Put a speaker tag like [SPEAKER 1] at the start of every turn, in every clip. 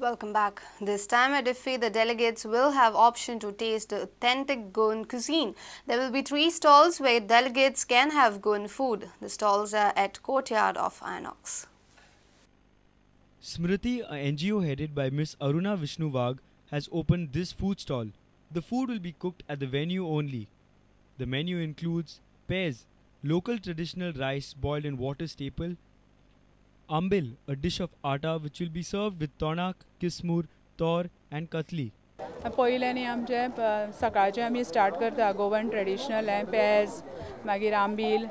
[SPEAKER 1] Welcome back. This time at IFFI, the delegates will have option to taste the authentic Goan cuisine. There will be 3 stalls where delegates can have Goan food. The stalls are at Courtyard of Inox.
[SPEAKER 2] Smriti, a NGO headed by Miss Aruna Vishnuvag, has opened this food stall. The food will be cooked at the venue only. The menu includes pears, local traditional rice boiled in water staple, ambil, a dish of atta which will be served with tonak, kismur, tor and katli.
[SPEAKER 3] पयल्यानी आमचे सकाळचे आमी start करता Goan traditional page मागीर आंबील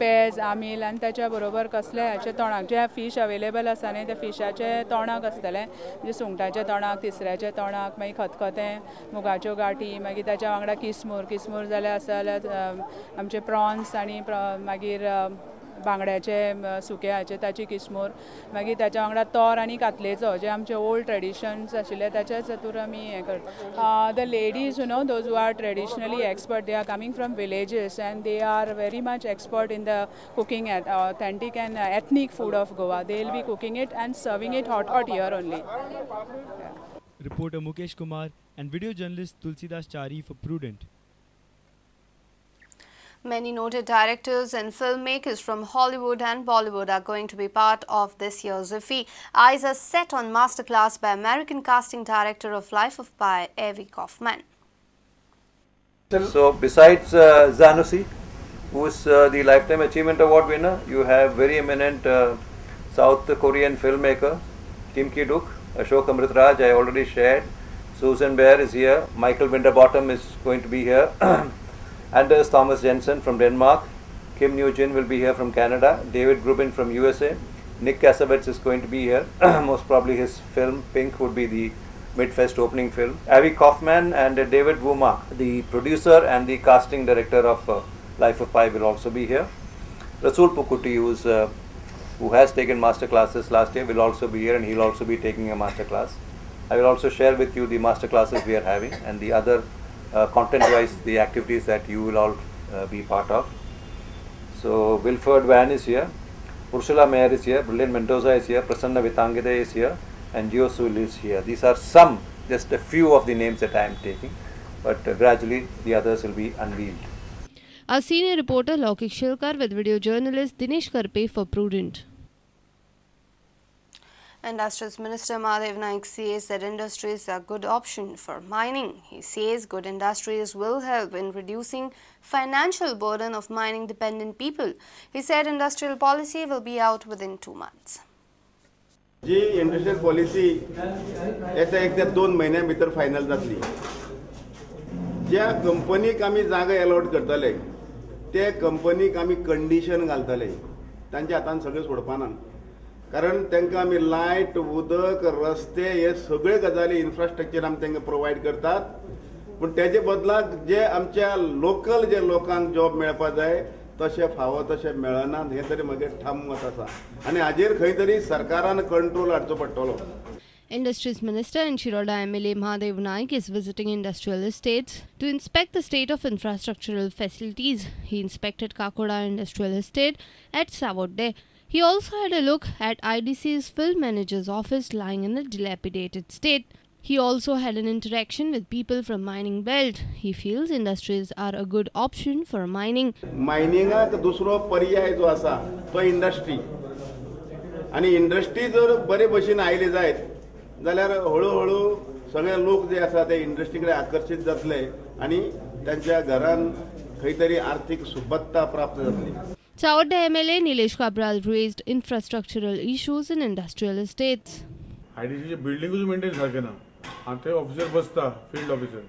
[SPEAKER 3] page आमील आनी त्याच्या बरोबर कसले हाचे तोणाक जे फीश अवेलेबल आसा न्ही ते फिशाचे तोणाक आसतले म्हणजे सुंगटाचे तोणाक तिसऱ्याचे तोणाक मागीर खतखतें मुगाच्यो गाठी मागीर त्याच्या वांगडा किसमूर जाल्यार आसा जाल्यार आमचे प्रॉन्स आनी मागीर बांगड्याचे सुक्याचे ताची किसमूर मागीर त्याच्या वांगडा तोर आनी कातलेचो जे आमचे ओल्ड ट्रेडिशन्स आशिल्ले त्याच्याच हातूंत आमी हें करता the ladies you know those who are traditionally expert they are coming from villages and they are very much expert in the cooking authentic and ethnic food of Goa they will be cooking it and serving it hot here only.
[SPEAKER 2] Reporter Mukesh Kumar and video journalist Tulsidas Chari for Prudent.
[SPEAKER 1] Many noted directors and filmmakers from Hollywood and Bollywood are going to be part of this year's IFFI. Eyes are set on masterclass by American casting director of Life of Pi, Avi Kaufman.
[SPEAKER 4] So besides Zanusi, who is the Lifetime Achievement Award winner, you have very eminent South Korean filmmaker Kim Ki-duk, Ashok Amritraj, I already shared. Susan Baer is here. Michael Winterbottom is going to be here. Anders Thomas Jensen from Denmark, Kim Nugent will be here from Canada, David Grubin from USA, Nick Cassavetes is going to be here, most probably his film Pink would be the mid-fest opening film. Avi Kaufman and David Womack, the producer and the casting director of Life of Pi will also be here. Rasool Pukuti, who has taken master classes last year, will also be here and he will also be taking a master class. I will also share with you the master classes we are having and the other content-wise, the activities that you will all be part of. So, Wilford Van is here, Ursula Mayer is here, Brilliant Mendoza is here, Prasanna Vitangide is here, and Gio Sul is here. These are just a few of the names that I am taking, but gradually the others will be unveiled.
[SPEAKER 5] Our senior reporter Laukik Shilkar with video journalist Dinesh Karpe for Prudent.
[SPEAKER 1] Industries Minister Mahadev Naik says that industries are a good option for mining. He says good industries will help in reducing financial burden of mining dependent people. He said industrial policy will be out within 2 months.
[SPEAKER 6] Ji industrial policy येता 1 ते 2 महिन्यां भितर final जातली. ज्या कंपनीक आमी जागा allot करतले ते कंपनीक आमी कंडिशन घालतले तांच्या हातान सगळें सोडपाना कारण तांकां आमी लायट उदक रस्ते हे सगळे गजाली इन्फ्रास्ट्रक्चर आमी तांकां प्रोवायड करतात पूण तेजे बदलाक जे आमच्या लोकल जे लोकांक जॉब मेळपा जाय तशें फावो तशें मेळना हें तरी म्हजें ठाम मत आसा आनी हाजेर खंय तरी सरकारान कंट्रोल हाडचो पडटलो.
[SPEAKER 5] Industries Minister and Shiroda MLA Mahadev Naik is visiting industrial estates to inspect the state of infrastructural facilities. He inspected Kakoda Industrial Estate at Savodde. He also had a look at IDC's field manager's office lying in a dilapidated state. He also had an interaction with people from mining belt. He feels industries are a good option for mining.
[SPEAKER 6] मायनिंगाक दुसरो पर्याय जो आसा तो industry आनी industry जर बरे भशेन आयले जायत जाल्यार हळूहळू सगळे लोक जे आसा ते इंडस्ट्री कडेन आकर्षित जातले आनी त्यांच्या घरान खंय तरी आर्थिक सुबत्ता प्राप्त जातली.
[SPEAKER 5] Savodde MLA Nilesh Cabral raised infrastructural issues in industrial estates.
[SPEAKER 7] IDCचे बिल्डिंगूच मेंटेन सारखे ना. आतां ते ऑफिसर बसता फील्ड ऑफिसर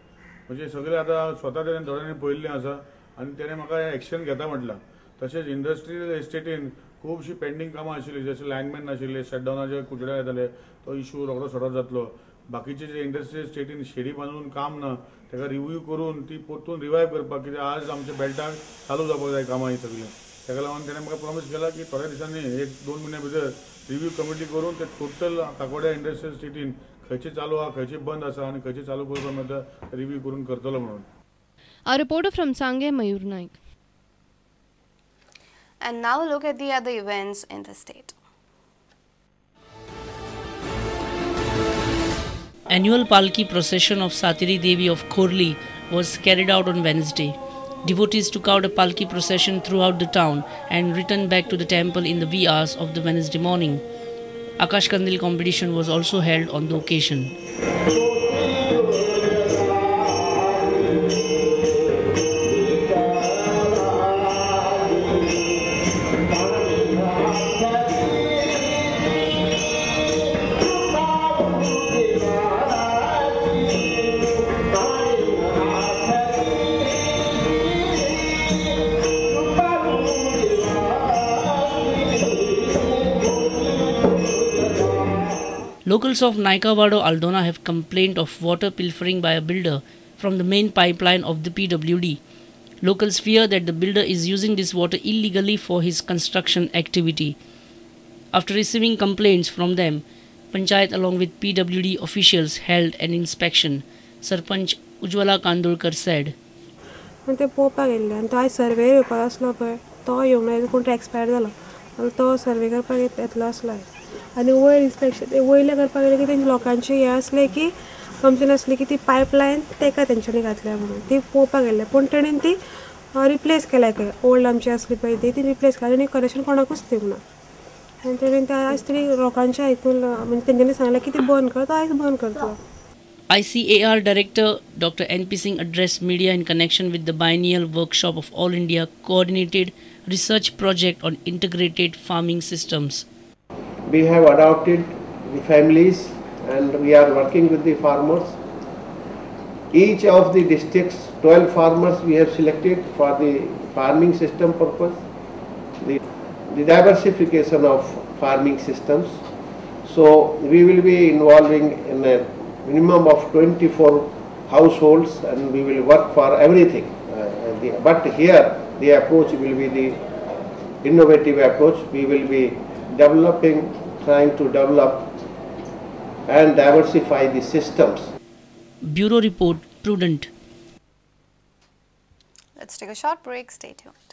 [SPEAKER 7] म्हणजे सगळे आतां स्वता तेणें दोळ्यांनी पळयल्लें आसा आनी तेणें म्हाका एक्शन घेता म्हटलां. तशेंच इंडस्ट्रियल एस्टेटीन खूबशीं पेंडींग कामां आशिल्लीं जशें लायनमॅन नाशिल्ले शटडावनाचे कुचड्या येताले तो इशू रोखडो सॉर्ट आउट जातलो. बाकीचे जे इंडस्ट्रियल एस्टेटीन शेडी बांदून काम ना ताका रिव्यू करून ती परतून रिवायव करपाक कित्याक आज आमच्या बेल्टाक चालू जावपाक जाय कामां ही सगळीं. ताका लागून तेणें म्हाका प्रॉमिस केला की थोड्या दिसांनी 1-2 म्हयन्या भितर रिव्यू कमिटी करून ते टोटल काकोड्या इंडस्ट्रियल एस्टेटीन खंयचे चालू आहा खंयचे बंद आसा आनी खंयचे चालू करपाक मेळटा रिव्यू करून करतलो म्हणून.
[SPEAKER 5] A reporter from Sange, Mayur Naik.
[SPEAKER 1] And now look at the other events in the state.
[SPEAKER 8] Annual Palki procession of Satiri Devi of Khorli was carried out on Wednesday. Devotees took out a Palki procession throughout the town and returned back to the temple in the wee hours of the Wednesday morning. Akash Kandil competition was also held on the occasion. Locals of Naikavado, Aldona have complained of water pilfering by a builder from the main pipeline of the PWD. Locals fear that the builder is using this water illegally for his construction activity. After receiving complaints from them, Panchayat along with PWD officials held an inspection. Sarpanch Ujwala Kandolkar said.
[SPEAKER 9] ते पळोवपाक गेल्ले आनी तो आयज सर्वे येवपाक आसलो पळय तो येवंक ना कोण एक्सपायर जालो तो सर्वे करपाक येतलो आसलो आनी वयर इन्स्पेक्शन वयले करपाक गेले की तेंचे लोकांचे हे असले की कंप्लेन आसली की ती पायपलायन तेका तेंच्यांनी घातल्या म्हणून ती पळोवपाक गेले पूण तेणेन ती रिप्लेस केल्या खंय ओल्ड आमची आसली पळय ती रिप्लेस केल्या आनी कनेक्शन कोणाकूच दिवंक ना आनी तेणेन ते आयज तरी लोकांच्या हितून म्हणजे तेंच्यांनी सांगलें की ती बंद कर तो आयज बंद करतलो.
[SPEAKER 8] ICAR Director Dr. N.P. Singh addressed media in connection with the biennial workshop of All India Coordinated Research Project on Integrated Farming Systems.
[SPEAKER 10] We have adopted the families and we are working with the farmers. Each of the districts, 12 farmers we have selected for the farming system purpose, the diversification of farming systems. So we will be involving in a minimum of 24 households and we will work for everything. But here the approach will be the innovative approach. We will be trying to develop and diversify the systems.
[SPEAKER 8] Bureau Report, Prudent.
[SPEAKER 1] Let's take a short break. Stay tuned.